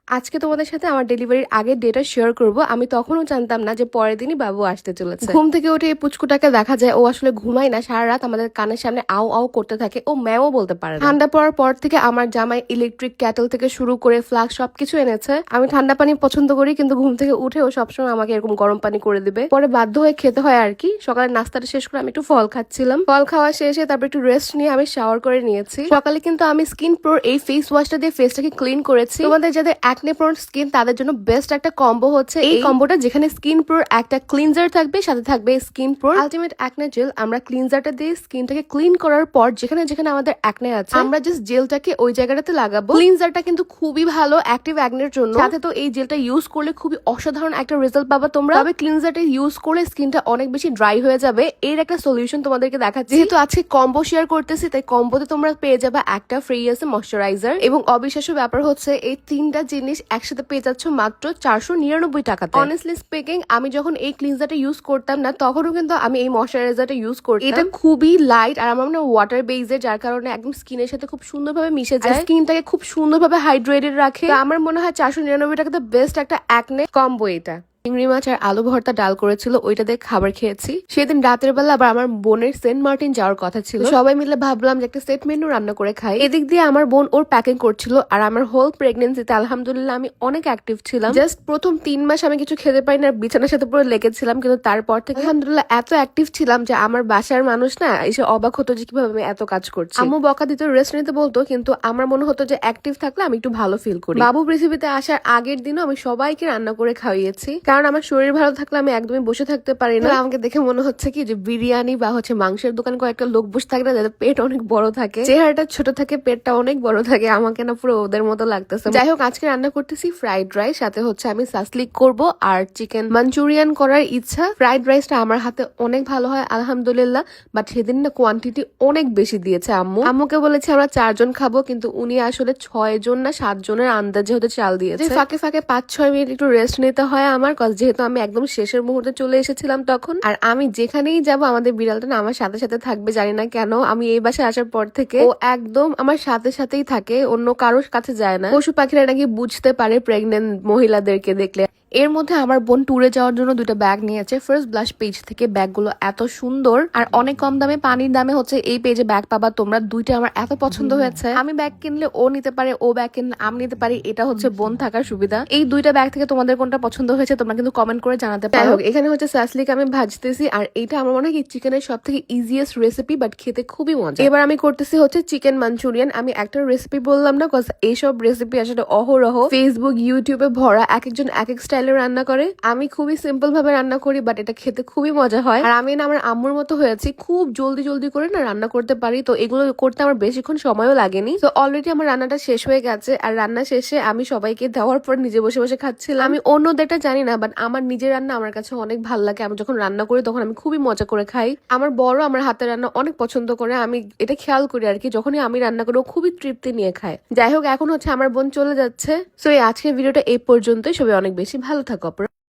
আজকে তোমাদের সাথে আমার ডেলিভারির আগের ডেটা শেয়ার করব। আমি তখনও জানতাম না যে পরের দিনই বাবু আসতে চলেছে। ঘুম থেকে উঠে এই পুচকুটাকে দেখা যায় ও আসলে ঘুমায় না, সারা রাত আমাদের কানের সামনে আও আও করতে থাকে। ও ম্যাও বলতে পারে না। ঠান্ডা পড়ার পর থেকে আমার জামাই ইলেকট্রিক ক্যাটল থেকে শুরু করে ফ্লাস্ক সবকিছু এনেছে। আমি ঠান্ডা পানি পছন্দ করি, কিন্তু ঘুম থেকে উঠে ও সবসময় আমাকে এরকম গরম পানি করে দিবে। পরে বাধ্য হয়ে খেতে হয় আর কি। সকালে নাস্তাটা শেষ করে আমি একটু ফল খাচ্ছিলাম। ফল খাওয়া শেষে তারপর একটু রেস্ট নিয়ে আমি শাওয়ার করে নিয়েছি। সকালে কিন্তু আমি স্কিন প্রোর এই ফেস ওয়াশটা দিয়ে ফেসটাকে ক্লিন করেছি। তোমাদের যাদের অ্যাকনে প্রোন স্কিন তাদের জন্য বেস্ট একটা কম্বো হচ্ছে এই কম্বোটা, যেখানে স্কিন প্রোর একটা ক্লিনজার থাকবে, সাথে থাকবে স্কিন প্রোর আলটিমেট অ্যাকনে জেল। আমরা ক্লিনজারটা দিয়ে স্কিনটাকে ক্লিন করার পর যেখানে যেখানে আমাদের অ্যাকনে আছে আমরা জাস্ট জেলটাকে ওই জায়গাটাতে লাগাবো। ক্লিনজারটা কিন্তু খুবই ভালো অ্যাক্টিভ অ্যাকনের জন্য, সাথে তো এই জেলটা ইউজ করলে খুবই অসাধারণ একটা রেজাল্ট পাবা তোমরা। তবে ক্লিনজারটা ইউজ করলে স্কিনটা অনেক বেশি ড্রাই হয়ে যাবে। এর একটা সলিউশন তোমাদেরকে দেখাচ্ছি। যেহেতু আজকে কম্বো শেয়ার করতেছি, তাই কম্বোতে তোমরা পেয়ে যাবে একটা ফ্রি আছে ময়শ্চারাইজার, এবং অবিশ্বাস্য ব্যাপার হচ্ছে এই তিনটা জিনিস একসাথে পেয়ে যাচ্ছ মাত্র 499 টাকাতে। অনেস্টলি স্পিকিং, আমি যখন এই ক্লিনজারটা ইউজ করতাম না তখনও কিন্তু আমি এই ময়শ্চারাইজারটা ইউজ করতাম। এটা খুবই লাইট আর আমার মানে ওয়াটার বেসের, যার কারণে একদম স্কিনের সাথে খুব সুন্দরভাবে মিশে যায়, স্কিনটাকে খুব সুন্দরভাবে হাইড্রেটেড রাখে। আমার মনে হয় 499 টাকাতে বেস্ট একটা অ্যাকনে কম্বো এটা। চিংড়ি মাছ আর আলু ভর্তা ডাল করেছিল, ওইটা দিয়ে খাবার খেয়েছি। সেদিন রাতের বেলা আবার আমার বোনের সেন্ট মার্টিন যাওয়ার কথা ছিল। সবাই মিলে ভাবলাম যে একটা সেট মেনু রান্না করে খাই। এদিক দিয়ে আমার বোন ওর প্যাকিং করছিল, আর আমার হোল প্রেগনেন্সিতে আলহামদুলিল্লাহ আমি অনেক অ্যাক্টিভ ছিলাম। জাস্ট প্রথম 3 মাস আমি কিছু খেতে পারি না, বিছানার সাথে পুরো লেগেছিলাম, কিন্তু তারপর থেকে আলহামদুলিল্লাহ এত অ্যাক্টিভ ছিলাম যে আমার বাসার মানুষ না এসে অবাক হতো যে কিভাবে আমি এত কাজ করছি। আম্মু বকা দিতে, রেস্ট নিতে বলতো, কিন্তু আমার মনে হতো যে অ্যাক্টিভ থাকলে আমি একটু ভালো ফিল করি। বাবু পৃথিবীতে আসার আগের দিনও আমি সবাইকে রান্না করে খাইয়েছি, কারণ আমার শরীর ভালো থাকলে আমি একদমই বসে থাকতে পারি না। আমাকে দেখে মনে হচ্ছে কি যে বিরিয়ানি বা মাংসের দোকানে কয়েকটা লোক বসে থাকে না, যাদের পেট অনেক বড় থাকে, চেহারাটা ছোট থাকে, পেটটা অনেক বড় থাকে, আমাকে না পুরো ওদের মতো লাগতেছে। যাই হোক, আজকে রান্না করতেছি ফ্রাইড রাইস, সাথে আমি সাসলিক করব আর চিকেন মাঞ্চুরিয়ান করার ইচ্ছা। ফ্রাইড রাইসটা আমার হাতে অনেক ভালো হয় আলহামদুলিল্লাহ, বাট সেদিন না কোয়ান্টিটি অনেক বেশি দিয়েছে আম্মু। আম্মুকে বলেছি আমরা 4 জন খাবো, কিন্তু উনি আসলে 6 জন না 7 জনের আন্দাজে হতে চাল দিয়েছে। ফাঁকে ফাঁকে 5-6 মিনিট একটু রেস্ট নিতে হয় আমার, যেহেতু আমি একদম শেষের মুহূর্তে চলে এসেছিলাম তখন। আর আমি যেখানেই যাব আমাদের বিড়ালটা না আমার সাথে সাথে থাকবে, জানি না কেন। আমি এই বাসায় আসার পর থেকে ও একদম আমার সাথে সাথেই থাকে, অন্য কারোর কাছে যায় না। পশু পাখিরা নাকি বুঝতে পারে প্রেগনেন্ট মহিলাদেরকে দেখলে। এর মধ্যে আমার বোন ট্যুরে যাওয়ার জন্য 2টা ব্যাগ নিয়েছে ফার্স্ট ব্লাশ পেজ থেকে। ব্যাগগুলো এত সুন্দর আর অনেক কম দামে, পানির দামে এই পেজে ব্যাগ পাবা তোমরা। 2টা আমার এত পছন্দ হয়েছে। আমি ব্যাগ কিনলে ও নিতে পারে, ও ব্যাগ কিনলে আমি নিতে পারি, এটা বোন থাকার সুবিধা। এই 2টা ব্যাগ থেকে তোমাদের কোনটা পছন্দ হয়েছে তোমরা কিন্তু কমেন্ট করে জানাতে পারো। এখানে সাসলিক আমি ভাজতেছি, আর এটা আমার মনে হয় চিকেনের সব থেকে ইজিয়েস্ট রেসিপি, বাট খেতে খুবই মজা। এবার আমি করতেছি চিকেন মাঞ্চুরিয়ান। আমি একটা রেসিপি বললাম না, এইসব রেসিপি আসলে অহরহ ফেসবুক ইউটিউবে ভরা, এক একজন এক এক স্টাইলে রান্না করে। আমি খুবই সিম্পল ভাবে রান্না করি, বাট এটা খেতে খুবই মজা হয়। আর আমি না আমার আম্মুর মতো হয়েছি, খুব জলদি জলদি করে না রান্না করতে পারি, তো এগুলো করতে আমার বেশিক্ষণ সময়ও লাগেনি। তো অলরেডি আমার রান্নাটা শেষ হয়ে গেছে, আর রান্না শেষে আমি সবাইকে দেওয়ার পর নিজে বসে বসে খাচ্ছিলাম। আমি অন্যদেরটা জানি না, বাট আমার নিজের রান্না আমার কাছে অনেক ভালো লাগে। আমি যখন রান্না করি তখন আমি খুবই মজা করে খাই। আমার বড় আমার হাতের রান্না অনেক পছন্দ করে, আমি এটা খেয়াল করি আর কি। যখনই আমি রান্না করি ও খুবই তৃপ্তি নিয়ে খায়। যাই হোক, এখন আমার বোন চলে যাচ্ছে। সো এই আজকের ভিডিওটা এই পর্যন্তই। সবাই অনেক বেশি ভালো থাকো।